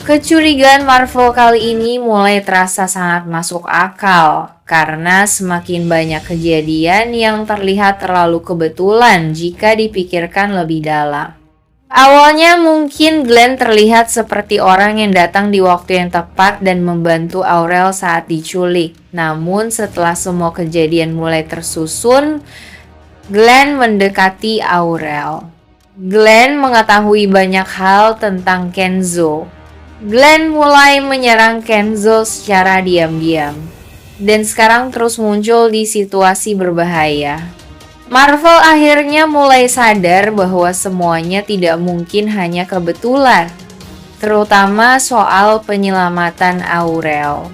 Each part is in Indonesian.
Kecurigaan Marvel kali ini mulai terasa sangat masuk akal karena semakin banyak kejadian yang terlihat terlalu kebetulan jika dipikirkan lebih dalam. Awalnya mungkin Glenn terlihat seperti orang yang datang di waktu yang tepat dan membantu Aurel saat diculik. Namun setelah semua kejadian mulai tersusun, Glenn mendekati Aurel. Glenn mengetahui banyak hal tentang Kenzo. Glenn mulai menyerang Kenzo secara diam-diam, dan sekarang terus muncul di situasi berbahaya. Marvel akhirnya mulai sadar bahwa semuanya tidak mungkin hanya kebetulan, terutama soal penyelamatan Aurel.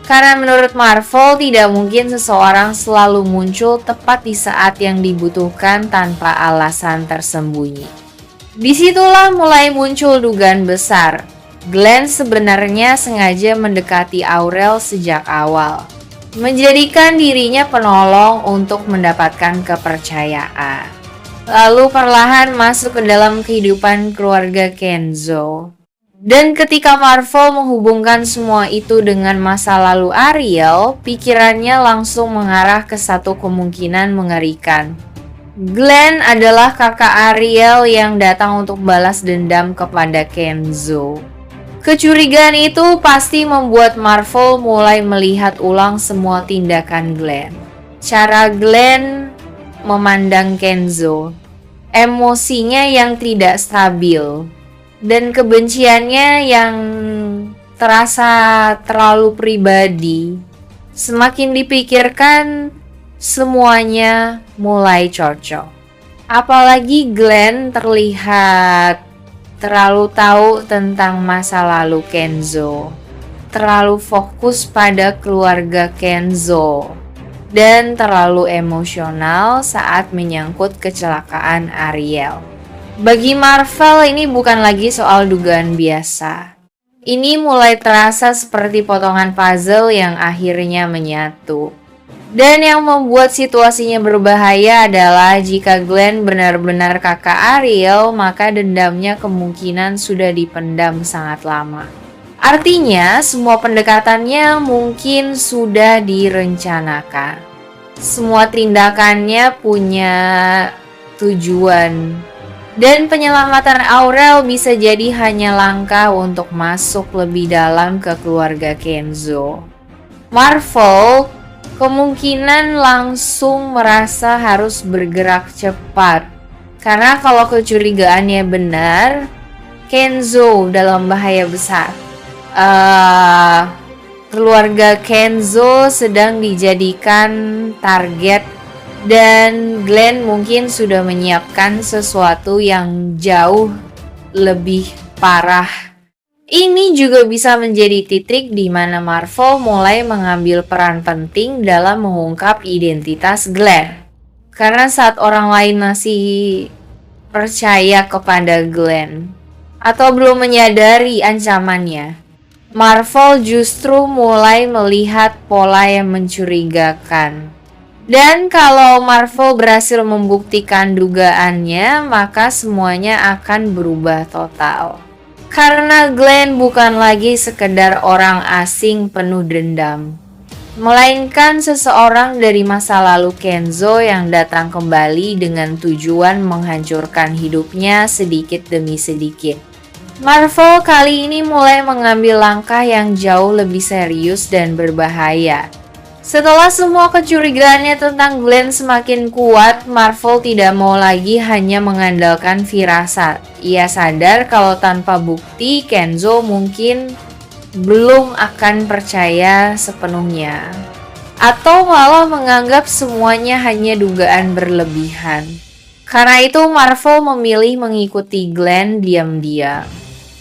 Karena menurut Marvel tidak mungkin seseorang selalu muncul tepat di saat yang dibutuhkan tanpa alasan tersembunyi. Disitulah mulai muncul dugaan besar. Glenn sebenarnya sengaja mendekati Aurel sejak awal, menjadikan dirinya penolong untuk mendapatkan kepercayaan. Lalu perlahan masuk ke dalam kehidupan keluarga Kenzo. Dan ketika Marvel menghubungkan semua itu dengan masa lalu Ariel, pikirannya langsung mengarah ke satu kemungkinan mengerikan. Glenn adalah kakak Ariel yang datang untuk balas dendam kepada Kenzo. Kecurigaan itu pasti membuat Marvel mulai melihat ulang semua tindakan Glenn. Cara Glenn memandang Kenzo, emosinya yang tidak stabil, dan kebenciannya yang terasa terlalu pribadi. Semakin dipikirkan, semuanya mulai cocok. Apalagi Glenn terlihat terlalu tahu tentang masa lalu Kenzo, terlalu fokus pada keluarga Kenzo, dan terlalu emosional saat menyangkut kecelakaan Ariel. Bagi Marvel ini bukan lagi soal dugaan biasa. Ini mulai terasa seperti potongan puzzle yang akhirnya menyatu. Dan yang membuat situasinya berbahaya adalah jika Glenn benar-benar kakak Ariel, maka dendamnya kemungkinan sudah dipendam sangat lama. Artinya, semua pendekatannya mungkin sudah direncanakan. Semua tindakannya punya tujuan. Dan penyelamatan Aurel bisa jadi hanya langkah untuk masuk lebih dalam ke keluarga Kenzo. Marvel kemungkinan langsung merasa harus bergerak cepat. Karena kalau kecurigaannya benar, Kenzo dalam bahaya besar. Keluarga Kenzo sedang dijadikan target dan Glenn mungkin sudah menyiapkan sesuatu yang jauh lebih parah. Ini juga bisa menjadi titik di mana Marvel mulai mengambil peran penting dalam mengungkap identitas Glenn. Karena saat orang lain masih percaya kepada Glenn atau belum menyadari ancamannya, Marvel justru mulai melihat pola yang mencurigakan. Dan kalau Marvel berhasil membuktikan dugaannya, maka semuanya akan berubah total. Karena Glenn bukan lagi sekedar orang asing penuh dendam, melainkan seseorang dari masa lalu Kenzo yang datang kembali dengan tujuan menghancurkan hidupnya sedikit demi sedikit. Marvel kali ini mulai mengambil langkah yang jauh lebih serius dan berbahaya. Setelah semua kecurigaannya tentang Glenn semakin kuat, Marvel tidak mau lagi hanya mengandalkan firasat. Ia sadar kalau tanpa bukti, Kenzo mungkin belum akan percaya sepenuhnya. Atau malah menganggap semuanya hanya dugaan berlebihan. Karena itu Marvel memilih mengikuti Glenn diam-diam.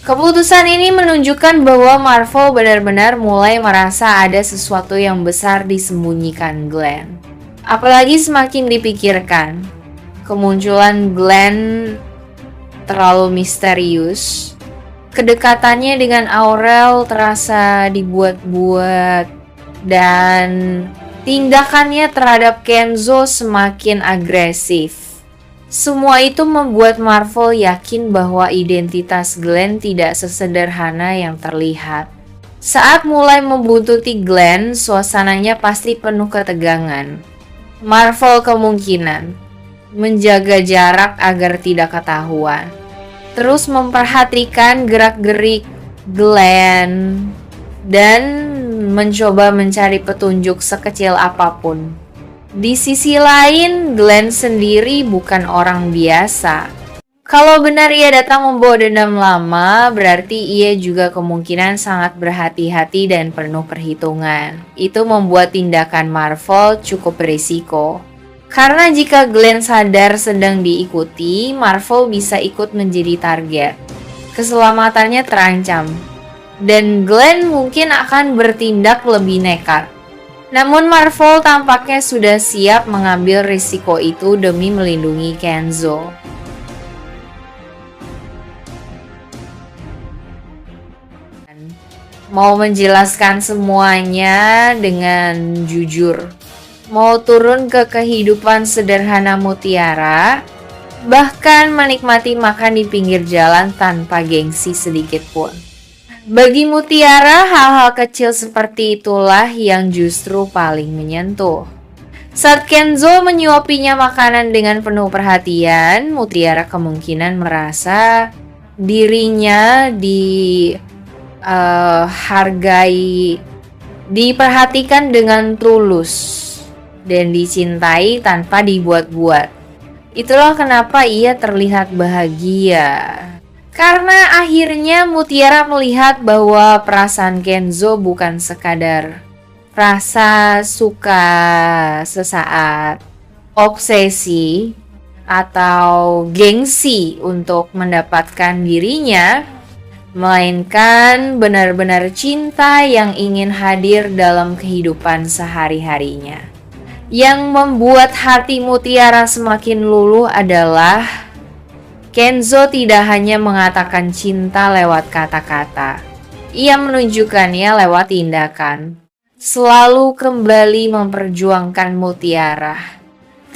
Keputusan ini menunjukkan bahwa Marvel benar-benar mulai merasa ada sesuatu yang besar disembunyikan Glenn. Apalagi semakin dipikirkan, kemunculan Glenn terlalu misterius. Kedekatannya dengan Aurel terasa dibuat-buat dan tindakannya terhadap Kenzo semakin agresif. Semua itu membuat Marvel yakin bahwa identitas Glenn tidak sesederhana yang terlihat. Saat mulai membuntuti Glenn, suasananya pasti penuh ketegangan. Marvel kemungkinan menjaga jarak agar tidak ketahuan, terus memperhatikan gerak-gerik Glenn, dan mencoba mencari petunjuk sekecil apapun. Di sisi lain, Glenn sendiri bukan orang biasa. Kalau benar ia datang membawa dendam lama, berarti ia juga kemungkinan sangat berhati-hati dan penuh perhitungan. Itu membuat tindakan Marvel cukup berisiko. Karena jika Glenn sadar sedang diikuti, Marvel bisa ikut menjadi target. Keselamatannya terancam. Dan Glenn mungkin akan bertindak lebih nekat. Namun Marvel tampaknya sudah siap mengambil risiko itu demi melindungi Kenzo. Mau menjelaskan semuanya dengan jujur. Mau turun ke kehidupan sederhana mutiara, bahkan menikmati makan di pinggir jalan tanpa gengsi sedikit pun. Bagi Mutiara, hal-hal kecil seperti itulah yang justru paling menyentuh. Saat Kenzo menyuapinya makanan dengan penuh perhatian, Mutiara kemungkinan merasa dirinya dihargai, diperhatikan dengan tulus, dan dicintai tanpa dibuat-buat. Itulah kenapa ia terlihat bahagia. Karena akhirnya Mutiara melihat bahwa perasaan Kenzo bukan sekadar rasa suka sesaat, obsesi, atau gengsi untuk mendapatkan dirinya, melainkan benar-benar cinta yang ingin hadir dalam kehidupan sehari-harinya. Yang membuat hati Mutiara semakin luluh adalah Kenzo tidak hanya mengatakan cinta lewat kata-kata, ia menunjukkannya lewat tindakan. Selalu kembali memperjuangkan Mutiara,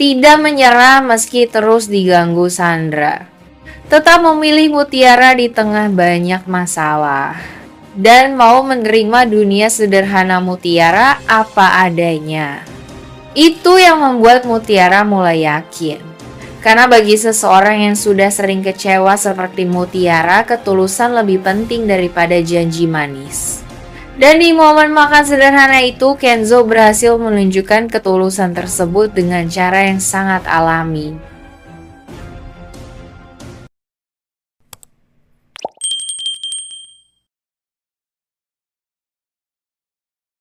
tidak menyerah meski terus diganggu Sandra, tetap memilih Mutiara di tengah banyak masalah, dan mau menerima dunia sederhana Mutiara apa adanya. Itu yang membuat Mutiara mulai yakin. Karena bagi seseorang yang sudah sering kecewa seperti Mutiara, ketulusan lebih penting daripada janji manis. Dan di momen makan sederhana itu, Kenzo berhasil menunjukkan ketulusan tersebut dengan cara yang sangat alami.